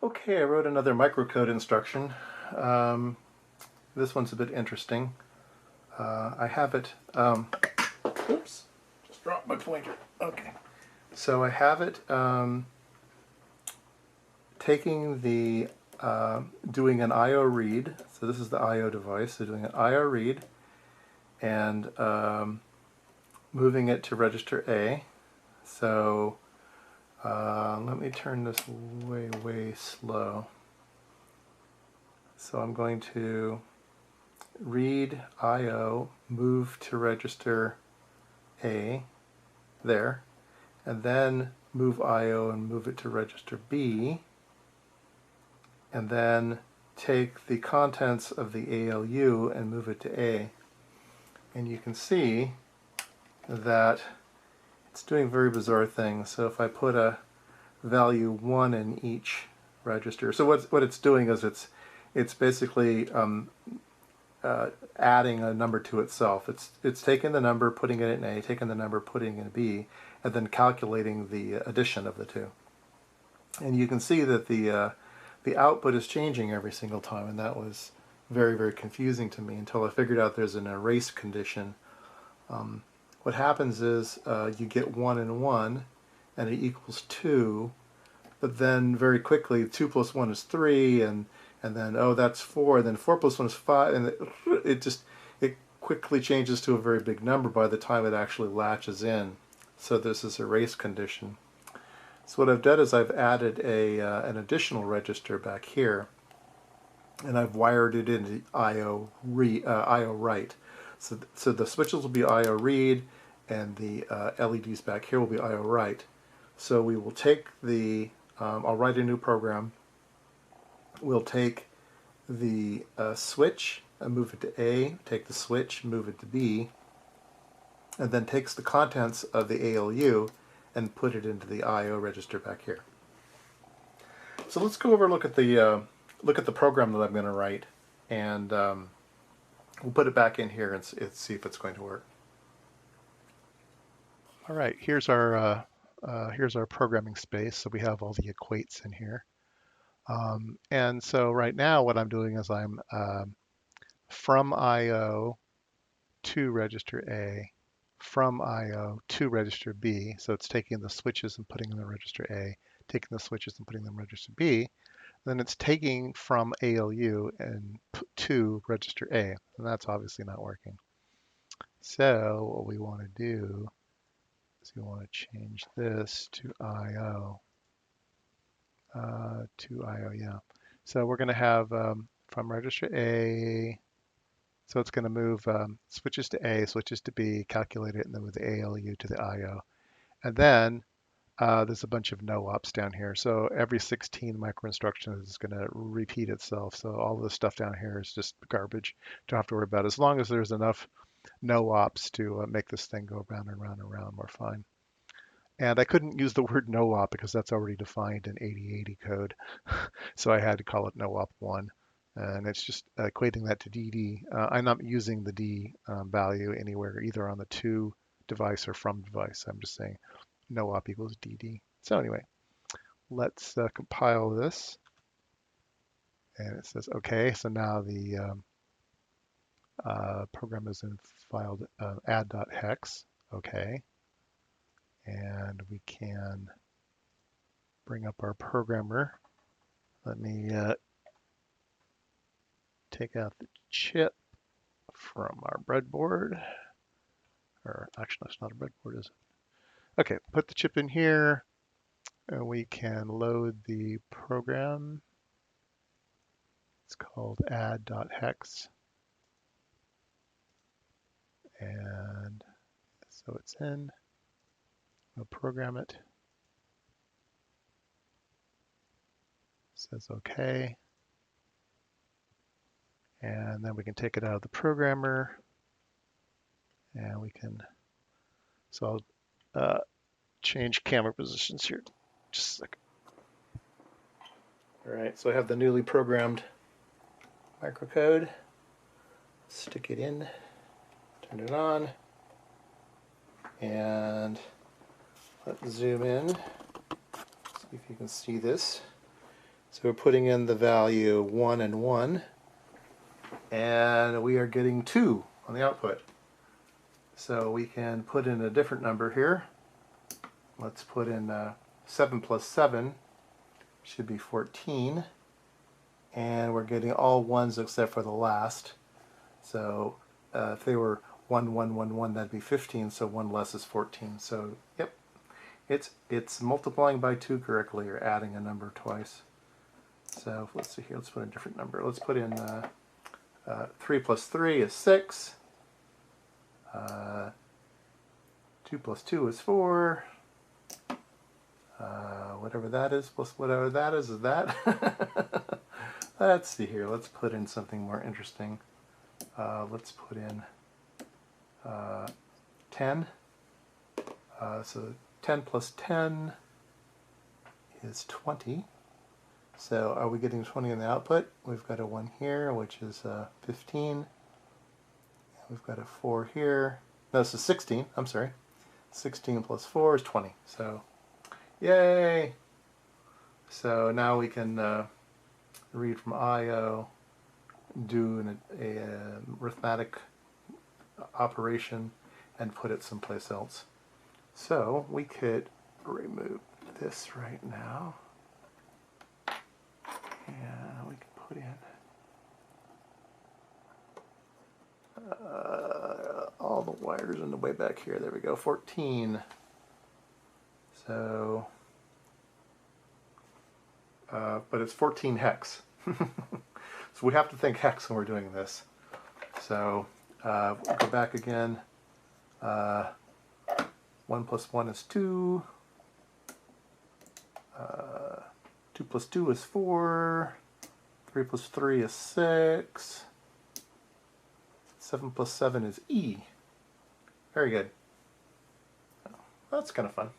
Okay, I wrote another microcode instruction. This one's a bit interesting. I have it, oops, just dropped my pointer. Okay. So I have it taking the, doing an I/O read. So this is the I/O device. So doing an I/O read and moving it to register A. So let me turn this way slow. So I'm going to read I/O, move to register A, there, and then move I/O and move it to register B, and then take the contents of the ALU and move it to A. And you can see that it's doing very bizarre things. So if I put a value 1 in each register, so what it's doing is it's basically adding a number to itself. It's taking the number, putting it in A, taking the number, putting it in B, and then calculating the addition of the two. And you can see that the output is changing every single time, and that was very confusing to me until I figured out there's an erase condition. What happens is you get 1 and 1, and it equals 2, but then very quickly 2 plus 1 is 3, and then, oh, that's 4, and then 4 plus 1 is 5, and it quickly changes to a very big number by the time it actually latches in. So there's this erase condition. So what I've done is I've added an additional register back here, and I've wired it into I/O write. So the switches will be I/O read, and the LEDs back here will be I/O write. So we will take the, I'll write a new program. We'll take the switch and move it to A, take the switch, move it to B, and then takes the contents of the ALU and put it into the I/O register back here. So let's go over and look at the program that I'm going to write, and we'll put it back in here and see if it's going to work. All right, here's our programming space. So we have all the equates in here. And so right now what I'm doing is I'm from I/O to register A, from I/O to register B. So it's taking the switches and putting them in register A, taking the switches and putting them in register B. Then it's taking from ALU and to register A, and that's obviously not working. So what we want to do is we want to change this to I/O. Yeah. So we're going to have from register A, so it's going to move switches to A, switches to B, calculate it, and then move the ALU to the I/O. And then there's a bunch of no ops down here. So every 16 micro instructions is going to repeat itself. So all this stuff down here is just garbage. Don't have to worry about it. As long as there's enough no ops to make this thing go round and round and round, we're fine. And I couldn't use the word no-op because that's already defined in 8080 code. So I had to call it no-op 1. And it's just equating that to DD. I'm not using the D value anywhere, either on the to device or from device. I'm just saying no-op equals DD. So anyway, let's compile this. And it says, okay, so now the program is in file add.hex. Okay. And we can bring up our programmer. Let me take out the chip from our breadboard. Or actually, that's not a breadboard, is it? Okay, put the chip in here, and we can load the program. It's called add.hex. And so it's in. We'll program it. Says OK. And then we can take it out of the programmer. And we can, so I'll change camera positions here. Just a second. All right, so I have the newly programmed microcode. Stick it in, turn it on, and let's zoom in, see if you can see this. So we're putting in the value 1 and 1, and we are getting 2 on the output. So we can put in a different number here. Let's put in 7 plus 7 should be 14, and we're getting all 1s except for the last. So if they were 1, 1, 1, 1, that'd be 15, so 1 less is 14. So yep, it's multiplying by 2 correctly, or adding a number twice. So let's see here, let's put a different number. Let's put in 3 plus 3 is 6. 2 plus 2 is 4. Whatever that is plus whatever that is that. Let's see here, let's put in something more interesting. Let's put in 10. So 10 plus 10 is 20. So are we getting 20 in the output? We've got a 1 here, which is 15. We've got a 4 here. No, this is 16. I'm sorry. 16 plus 4 is 20. So, yay! So now we can read from I/O, do an arithmetic operation, and put it someplace else. So we could remove this right now. And we can put in all the wires in the way back here. There we go, 14. So, but it's 14 hex. So we have to think hex when we're doing this. So we'll go back again. 1 plus 1 is 2. 2 plus 2 is 4. 3 plus 3 is 6. 7 plus 7 is E. Very good. That's kind of fun.